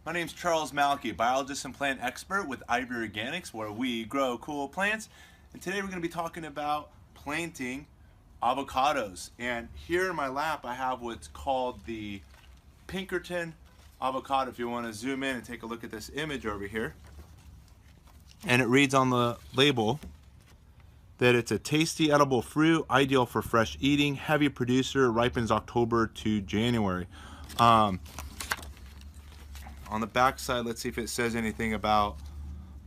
My name's Charles Malky, biologist and plant expert with Ivy Organics, where we grow cool plants. And today we're going to be talking about planting avocados. And here in my lap I have what's called the Pinkerton avocado. If you want to zoom in and take a look at this image over here. And it reads on the label that it's a tasty edible fruit, ideal for fresh eating, heavy producer, ripens October to January. On the back side, let's see if it says anything about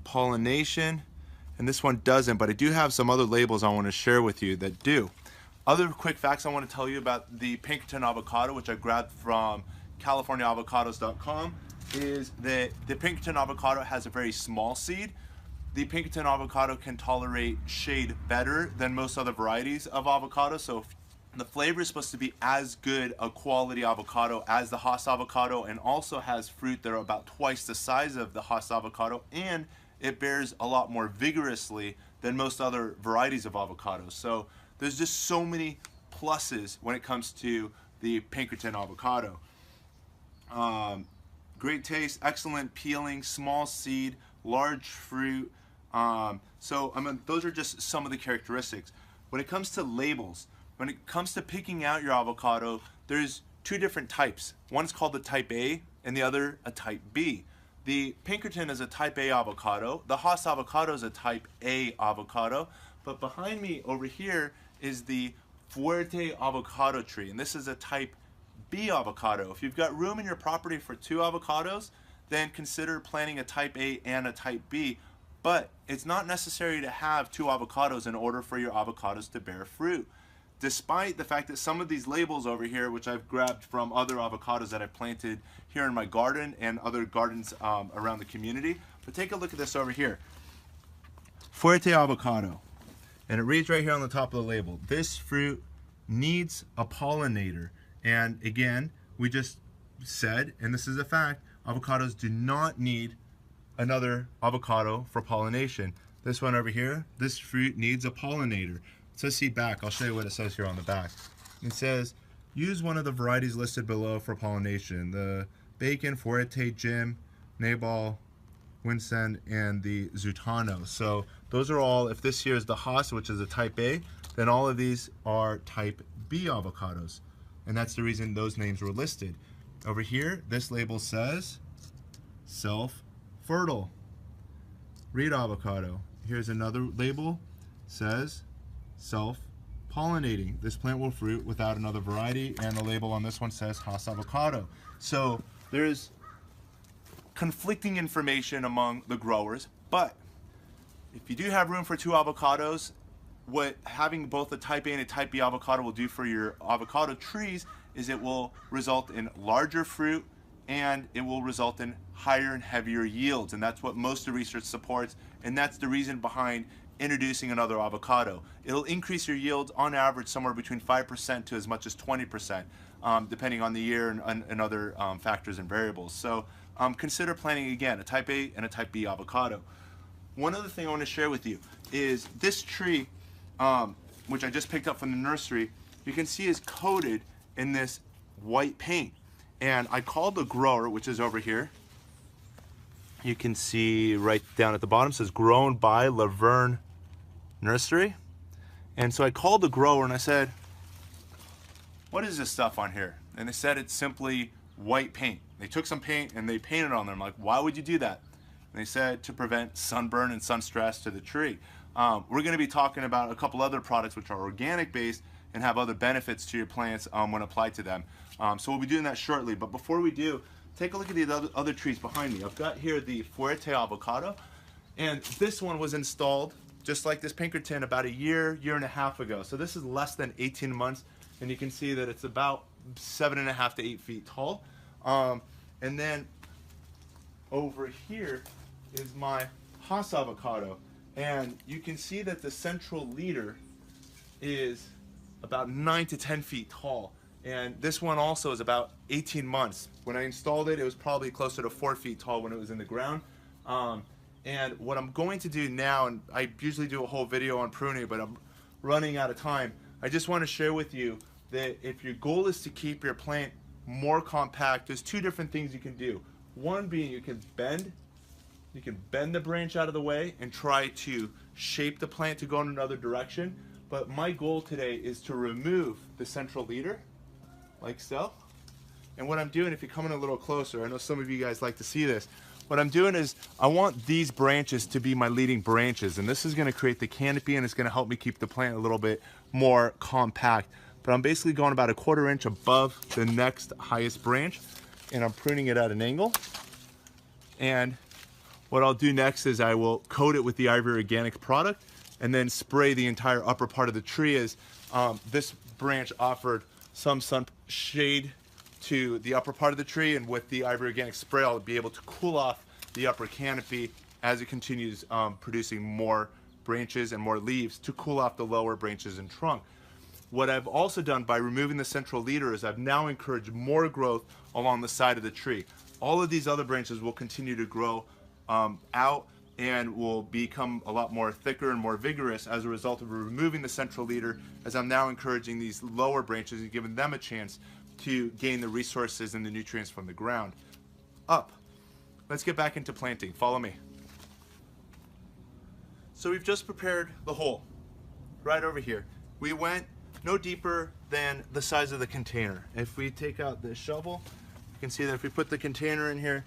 pollination. And this one doesn't, but I do have some other labels I want to share with you that do. Other quick facts I want to tell you about the Pinkerton avocado, which I grabbed from CaliforniaAvocados.com, is that the Pinkerton avocado has a very small seed. The Pinkerton avocado can tolerate shade better than most other varieties of avocado, so the flavor is supposed to be as good a quality avocado as the Hass avocado, and also has fruit that are about twice the size of the Hass avocado, and it bears a lot more vigorously than most other varieties of avocados. So there's just so many pluses when it comes to the Pinkerton avocado. Great taste, excellent peeling, small seed, large fruit. Those are just some of the characteristics. When it comes to labels, when it comes to picking out your avocado, there's two different types. One's called the type A and the other a type B. The Pinkerton is a type A avocado. The Hass avocado is a type A avocado. But behind me over here is the Fuerte avocado tree, and this is a type B avocado. If you've got room in your property for two avocados, then consider planting a type A and a type B. But it's not necessary to have two avocados in order for your avocados to bear fruit. Despite the fact that some of these labels over here, which I've grabbed from other avocados that I've planted here in my garden and other gardens around the community. But take a look at this over here. Fuerte avocado. And it reads right here on the top of the label, this fruit needs a pollinator. And again, we just said, and this is a fact, avocados do not need another avocado for pollination. This one over here, this fruit needs a pollinator. So see back, I'll show you what it says here on the back. It says, use one of the varieties listed below for pollination. The Bacon, Fuerte, Jim, Nabal, Winston, and the Zutano. So those are all, if this here is the Hass, which is a type A, then all of these are type B avocados. And that's the reason those names were listed. Over here, this label says self-fertile. Reed avocado. Here's another label, says self-pollinating. This plant will fruit without another variety, and the label on this one says Hass avocado. So there's conflicting information among the growers, but if you do have room for two avocados, what having both a type A and a type B avocado will do for your avocado trees is it will result in larger fruit, and it will result in higher and heavier yields, and that's what most of the research supports, and that's the reason behind introducing another avocado. It'll increase your yields on average somewhere between 5% to as much as 20%, depending on the year and other factors and variables. So consider planting again a type A and a type B avocado. One other thing I want to share with you is this tree, which I just picked up from the nursery, you can see is coated in this white paint. And I called the grower, which is over here. You can see right down at the bottom, says grown by Laverne Nursery. And so I called the grower and I said, what is this stuff on here? And they said it's simply white paint. They took some paint and they painted on there. I'm like, why would you do that? And they said to prevent sunburn and sun stress to the tree. We're going to be talking about a couple other products which are organic based and have other benefits to your plants when applied to them. So we'll be doing that shortly. But before we do, take a look at the other trees behind me. I've got here the Fuerte avocado, and this one was installed just like this Pinkerton about a year and a half ago. So this is less than 18 months, and you can see that it's about 7.5 to 8 feet tall. And then over here is my Hass avocado, and you can see that the central leader is about 9 to 10 feet tall. And this one also is about 18 months. When I installed it, it was probably closer to 4 feet tall when it was in the ground. And what I'm going to do now, and I usually do a whole video on pruning, but I'm running out of time. I just want to share with you that if your goal is to keep your plant more compact, there's two different things you can do. One being you can bend the branch out of the way and try to shape the plant to go in another direction. But my goal today is to remove the central leader, like so. And what I'm doing, if you come in a little closer, I know some of you guys like to see this. What I'm doing is I want these branches to be my leading branches, and this is going to create the canopy, and it's going to help me keep the plant a little bit more compact. But I'm basically going about a 1/4 inch above the next highest branch, and I'm pruning it at an angle. And what I'll do next is I will coat it with the Ivory Organics product and then spray the entire upper part of the tree, as this branch offered some sun shade to the upper part of the tree, and with the Ivory Organics spray I'll be able to cool off the upper canopy as it continues producing more branches and more leaves to cool off the lower branches and trunk. What I've also done by removing the central leader is I've now encouraged more growth along the side of the tree. All of these other branches will continue to grow out and will become a lot more thicker and more vigorous as a result of removing the central leader, as I'm now encouraging these lower branches and giving them a chance to gain the resources and the nutrients from the ground up. Let's get back into planting. Follow me. So we've just prepared the hole right over here. We went no deeper than the size of the container. If we take out the shovel, you can see that if we put the container in here,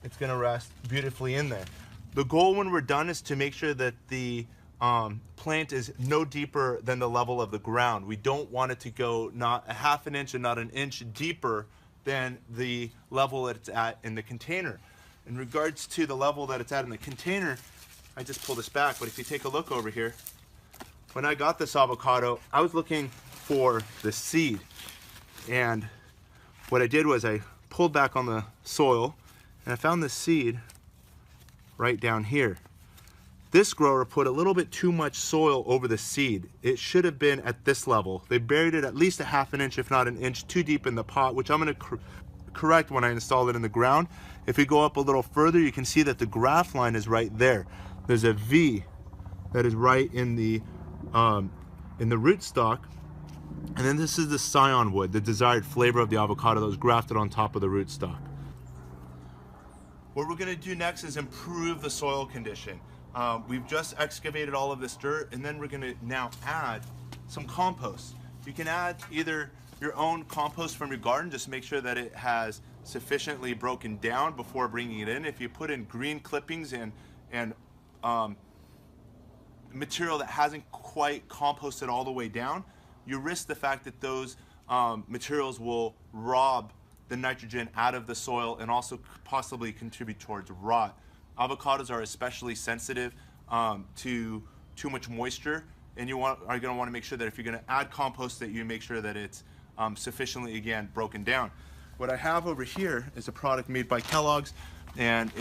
it's going to rest beautifully in there. The goal when we're done is to make sure that the plant is no deeper than the level of the ground. We don't want it to go not a 1/2 inch and not an inch deeper than the level that it's at in the container. In regards to the level that it's at in the container, I just pull this back, but if you take a look over here, when I got this avocado, I was looking for the seed. And what I did was I pulled back on the soil and I found the seed right down here. This grower put a little bit too much soil over the seed. It should have been at this level. They buried it at least a 1/2 inch, if not an inch, too deep in the pot, which I'm going to correct when I install it in the ground. If we go up a little further, you can see that the graft line is right there. There's a V that is right in the rootstock, and then this is the scion wood, the desired flavor of the avocado that was grafted on top of the rootstock. What we're going to do next is improve the soil condition. We've just excavated all of this dirt, and then we're going to now add some compost. You can add either your own compost from your garden, just make sure that it has sufficiently broken down before bringing it in. If you put in green clippings and material that hasn't quite composted all the way down, you risk the fact that those materials will rob the nitrogen out of the soil and also possibly contribute towards rot. Avocados are especially sensitive to too much moisture, and you are going to want to make sure that if you're going to add compost, that you make sure that it's sufficiently, again, broken down. What I have over here is a product made by Kellogg's, and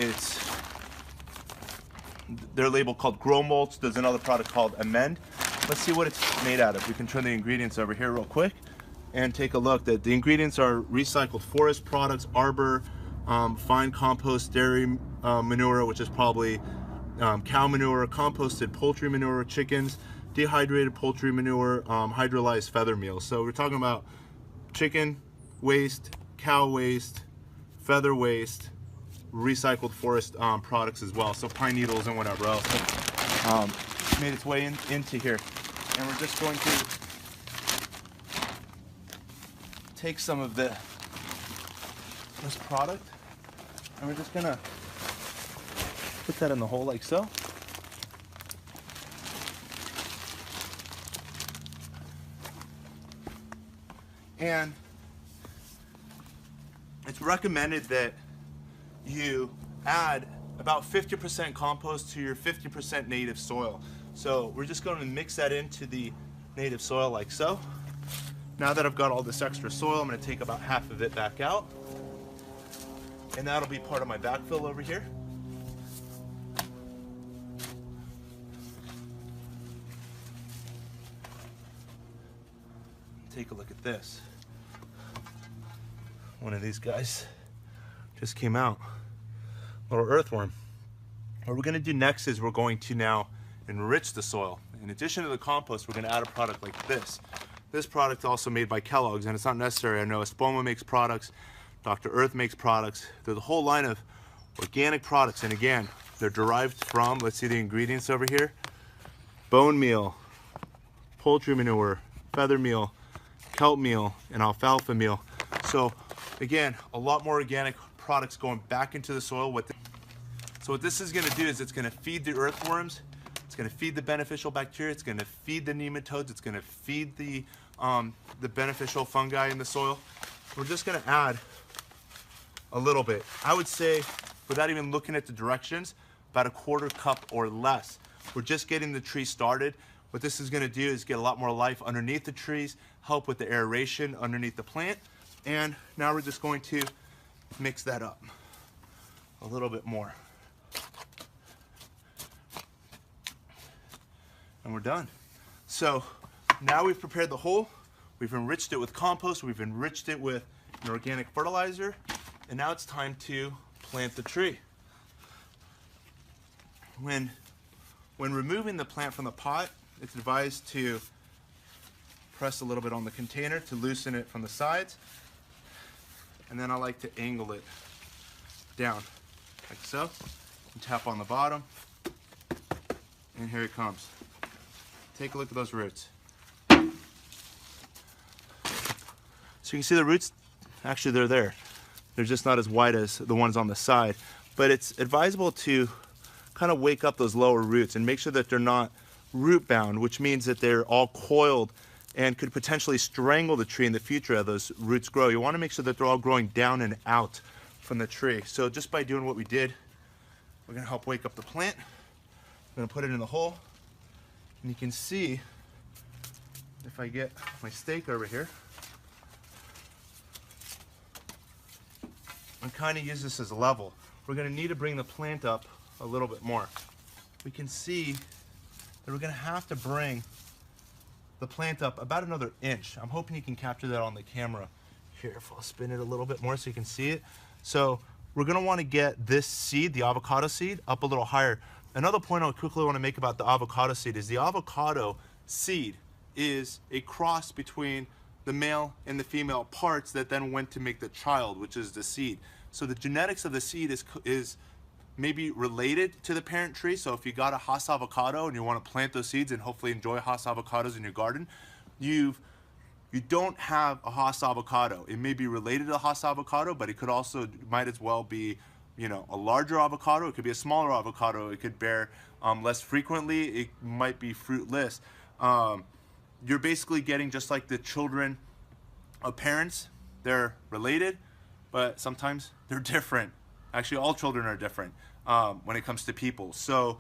they're labeled called Grow Mulch. There's another product called Amend. Let's see what it's made out of. We can turn the ingredients over here real quick and take a look. That the ingredients are recycled forest products, arbor, fine compost dairy manure, which is probably cow manure, composted poultry manure, chickens, dehydrated poultry manure, hydrolyzed feather meal. So we're talking about chicken waste, cow waste, feather waste, recycled forest products as well, so pine needles and whatever else made its way into here. And we're just going to take some of this product, and we're just gonna put that in the hole like so. And it's recommended that you add about 50% compost to your 50% native soil. So we're just going to mix that into the native soil like so. Now that I've got all this extra soil, I'm going to take about half of it back out, and that'll be part of my backfill over here. Take a look at this. One of these guys just came out, little earthworm. What we're going to do next is we're going to now enrich the soil. In addition to the compost, we're going to add a product like this. This product also made by Kellogg's, and it's not necessary. I know Espoma makes products Dr. Earth makes products. There's a whole line of organic products, and again, they're derived from, let's see the ingredients over here, bone meal, poultry manure, feather meal, kelp meal, and alfalfa meal. So again, a lot more organic products going back into the soil. So what this is going to do is it's going to feed the earthworms, it's going to feed the beneficial bacteria, it's going to feed the nematodes, it's going to feed the beneficial fungi in the soil. We're just going to add a little bit. I would say, without even looking at the directions, about a 1/4 cup or less. We're just getting the tree started. What this is going to do is get a lot more life underneath the trees, help with the aeration underneath the plant, and now we're just going to mix that up a little bit more. And we're done. So now we've prepared the hole, we've enriched it with compost, we've enriched it with an organic fertilizer, and now it's time to plant the tree. When removing the plant from the pot, it's advised to press a little bit on the container to loosen it from the sides, and then I like to angle it down like so, and tap on the bottom, and here it comes. Take a look at those roots. So you can see the roots, actually they're there. They're just not as wide as the ones on the side, but it's advisable to kind of wake up those lower roots and make sure that they're not root bound, which means that they're all coiled and could potentially strangle the tree in the future as those roots grow. You want to make sure that they're all growing down and out from the tree. So just by doing what we did, we're going to help wake up the plant. I'm going to put it in the hole, and you can see, if I get my stake over here, I kind of use this as a level. We're going to need to bring the plant up a little bit more. We can see that we're going to have to bring the plant up about another inch. I'm hoping you can capture that on the camera. Here, if I'll spin it a little bit more so you can see it. So we're going to want to get this seed, the avocado seed, up a little higher. Another point I quickly want to make about the avocado seed is the avocado seed is a cross between the male and the female parts that then went to make the child, which is the seed. So the genetics of the seed is maybe related to the parent tree. So if you got a Hass avocado and you want to plant those seeds and hopefully enjoy Hass avocados in your garden, you don't have a Hass avocado. It may be related to a Hass avocado, but it could also, might as well be, you know, a larger avocado. It could be a smaller avocado. It could bear less frequently. It might be fruitless. You're basically getting just like the children of parents. They're related, but sometimes they're different. Actually, all children are different when it comes to people. So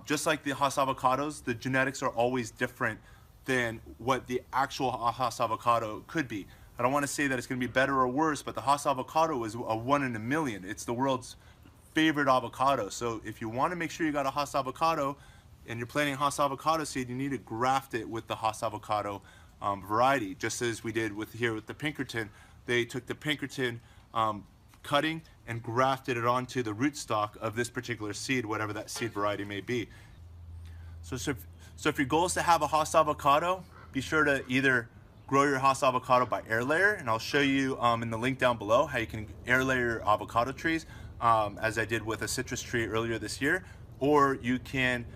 just like the Hass avocados, the genetics are always different than what the actual Hass avocado could be. I don't want to say that it's going to be better or worse, but the Hass avocado is a 1 in a million. It's the world's favorite avocado. So if you want to make sure you got a Hass avocado and you're planting Hass avocado seed, you need to graft it with the Hass avocado variety, just as we did with the Pinkerton. They took the Pinkerton cutting and grafted it onto the rootstock of this particular seed, whatever that seed variety may be. So if your goal is to have a Hass avocado, be sure to either grow your Hass avocado by air layer, and I'll show you in the link down below how you can air layer your avocado trees, as I did with a citrus tree earlier this year, or you can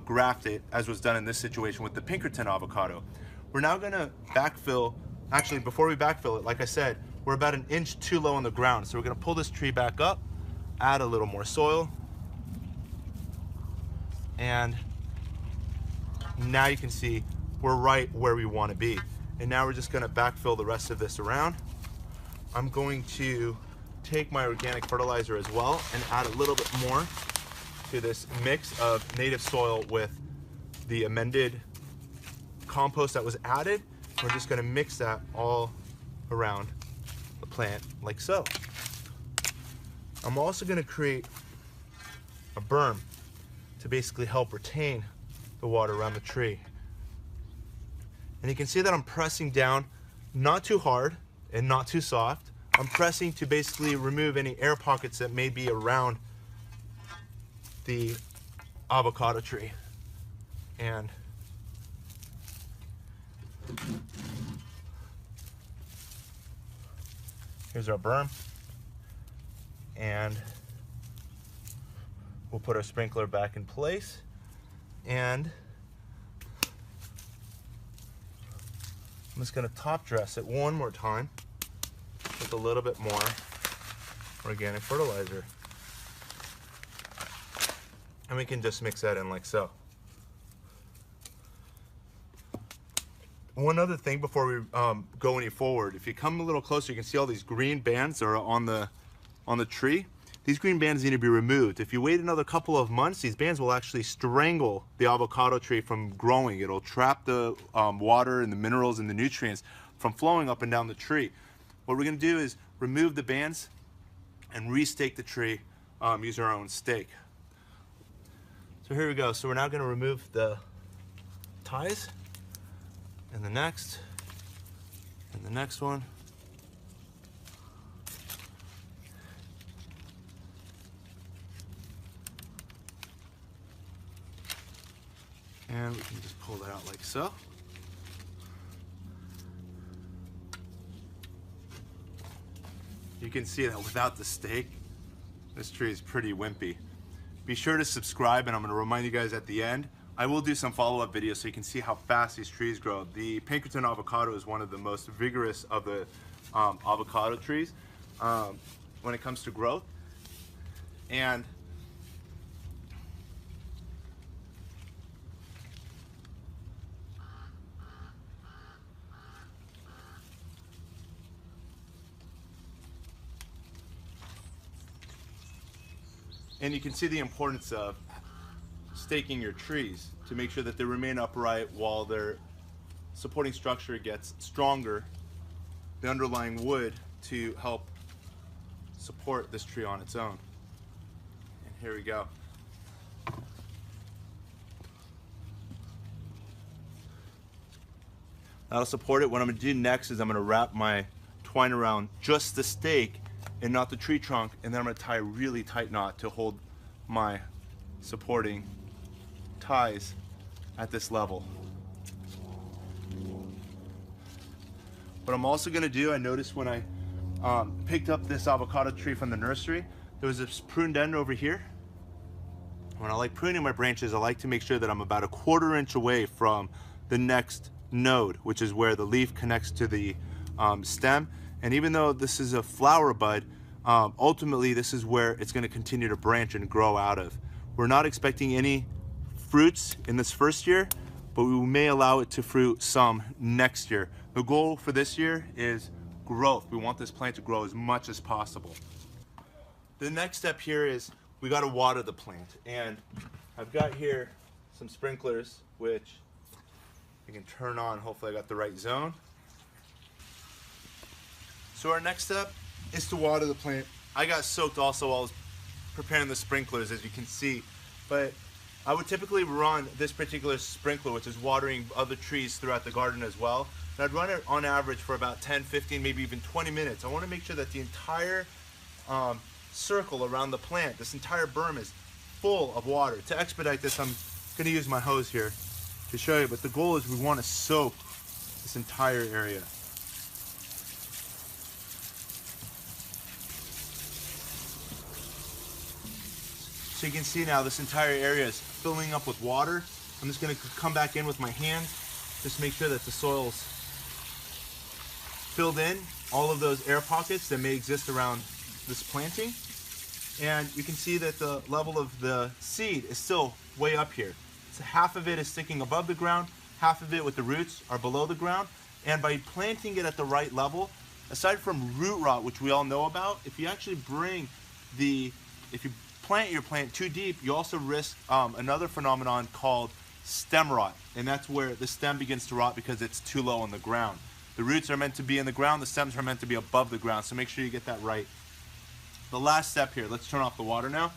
graft it, as was done in this situation with the Pinkerton avocado. We're now going to backfill. Actually, before we backfill it, like I said, we're about an inch too low on the ground. So we're going to pull this tree back up, add a little more soil, and now you can see we're right where we want to be. And now we're just going to backfill the rest of this around. I'm going to take my organic fertilizer as well and add a little bit more to this mix of native soil with the amended compost that was added. We're just going to mix that all around the plant like so. I'm also going to create a berm to basically help retain the water around the tree. And you can see that I'm pressing down, not too hard and not too soft. I'm pressing to basically remove any air pockets that may be around the avocado tree. And here's our berm. and we'll put our sprinkler back in place, and I'm just going to top dress it one more time with a little bit more organic fertilizer. And we can just mix that in like so. One other thing before we go any forward, if you come a little closer, you can see all these green bands that are on the tree. These green bands need to be removed. If you wait another couple of months, these bands will actually strangle the avocado tree from growing. It'll trap the water and the minerals and the nutrients from flowing up and down the tree. What we're going to do is remove the bands and restake the tree using our own stake. So here we go. So we're now going to remove the ties, and the next one. And we can just pull that out like so. You can see that without the stake, this tree is pretty wimpy. Be sure to subscribe, and I'm going to remind you guys at the end, I will do some follow-up videos so you can see how fast these trees grow. The Pinkerton avocado is one of the most vigorous of the avocado trees when it comes to growth. And you can see the importance of staking your trees to make sure that they remain upright while their supporting structure gets stronger, the underlying wood, to help support this tree on its own. And here we go. That'll support it. What I'm going to do next is I'm going to wrap my twine around just the stake and not the tree trunk, and then I'm going to tie a really tight knot to hold my supporting ties at this level. What I'm also going to do, I noticed when I picked up this avocado tree from the nursery, there was this pruned end over here. When I like pruning my branches, I like to make sure that I'm about 1/4 inch away from the next node, which is where the leaf connects to the stem. And even though this is a flower bud, ultimately this is where it's going to continue to branch and grow out of. We're not expecting any fruits in this first year, but we may allow it to fruit some next year. The goal for this year is growth. We want this plant to grow as much as possible. The next step here is we got to water the plant, and I've got here some sprinklers which I can turn on. Hopefully I got the right zone. So our next step is to water the plant. I got soaked also while I was preparing the sprinklers, as you can see, but I would typically run this particular sprinkler, which is watering other trees throughout the garden as well, and I'd run it on average for about 10, 15, maybe even 20 minutes. I want to make sure that the entire circle around the plant, this entire berm, is full of water. To expedite this, I'm going to use my hose here to show you, but the goal is we want to soak this entire area. So you can see now this entire area is filling up with water. I'm just going to come back in with my hand, just make sure that the soil's filled in, all of those air pockets that may exist around this planting. And you can see that the level of the seed is still way up here. So half of it is sticking above the ground, half of it with the roots are below the ground. And by planting it at the right level, aside from root rot, which we all know about, if you actually if you plant your plant too deep, you also risk another phenomenon called stem rot, and that's where the stem begins to rot because it's too low on the ground. The roots are meant to be in the ground, the stems are meant to be above the ground, so make sure you get that right. The last step here, let's turn off the water now.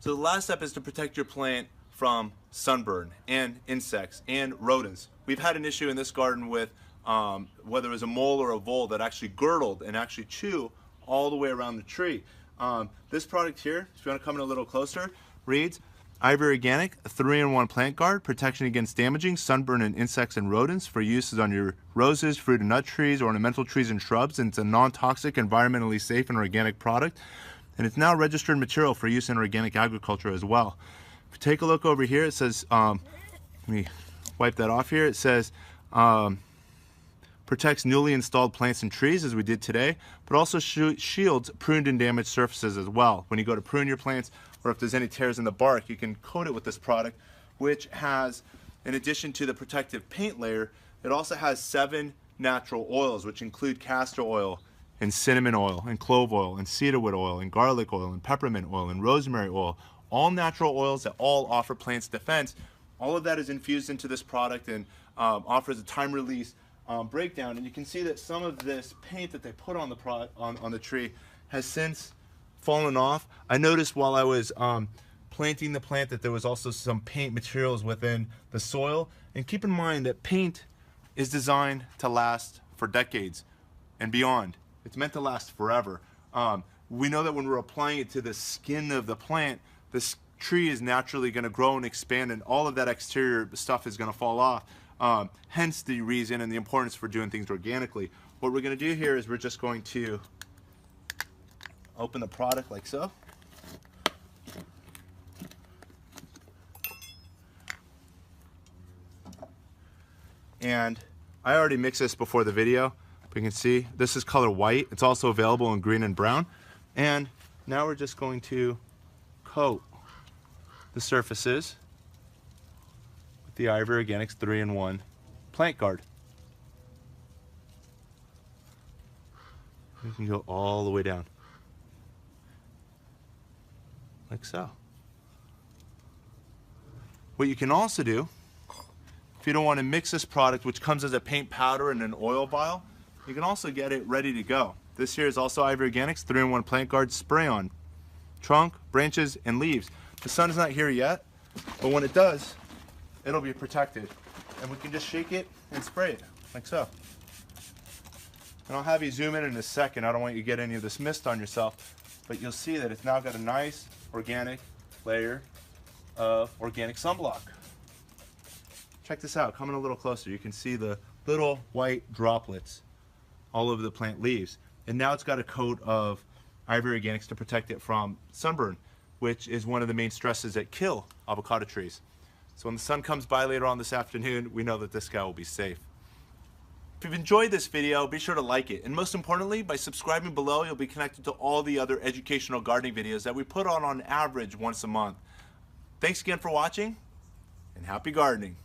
So the last step is to protect your plant from sunburn and insects and rodents. We've had an issue in this garden with whether it was a mole or a vole that actually girdled and actually chew all the way around the tree. This product here, if you want to come in a little closer, reads, Ivory Organic, a 3-in-1 plant guard, protection against damaging sunburn and insects and rodents for uses on your roses, fruit and nut trees, ornamental trees and shrubs. And it's a non-toxic, environmentally safe and organic product. And it's now registered material for use in organic agriculture as well. If you take a look over here, it says, let me wipe that off here. It says, protects newly installed plants and trees, as we did today, but also shields pruned and damaged surfaces as well. When you go to prune your plants, or if there's any tears in the bark, you can coat it with this product, which has, in addition to the protective paint layer, it also has 7 natural oils, which include castor oil, and cinnamon oil, and clove oil, and cedarwood oil, and garlic oil, and peppermint oil, and rosemary oil. All natural oils that all offer plants defense. All of that is infused into this product and offers a time-release breakdown. And you can see that some of this paint that they put on the tree has since fallen off. I noticed while I was planting the plant that there was also some paint materials within the soil. And keep in mind that paint is designed to last for decades and beyond. It's meant to last forever. We know that when we're applying it to the skin of the plant, this tree is naturally going to grow and expand, and all of that exterior stuff is going to fall off. Hence the reason and the importance for doing things organically. What we're going to do here is we're just going to open the product like so. And I already mixed this before the video. You can see this is color white. It's also available in green and brown. And now we're just going to coat the surfaces with the Ivory Organics 3-in-1 plant guard. You can go all the way down, like so. What you can also do, if you don't want to mix this product, which comes as a paint powder and an oil vial, you can also get it ready to go. This here is also Ivory Organics 3-in-1 plant guard spray on trunk, branches, and leaves. The sun is not here yet, but when it does, it'll be protected. And we can just shake it and spray it, like so. And I'll have you zoom in a second. I don't want you to get any of this mist on yourself, but you'll see that it's now got a nice organic layer of organic sunblock. Check this out, come in a little closer. You can see the little white droplets all over the plant leaves. And now it's got a coat of Ivory Organics to protect it from sunburn, which is one of the main stresses that kill avocado trees. So when the sun comes by later on this afternoon, we know that this guy will be safe. If you've enjoyed this video, be sure to like it. And most importantly, by subscribing below, you'll be connected to all the other educational gardening videos that we put on average once a month. Thanks again for watching, and happy gardening.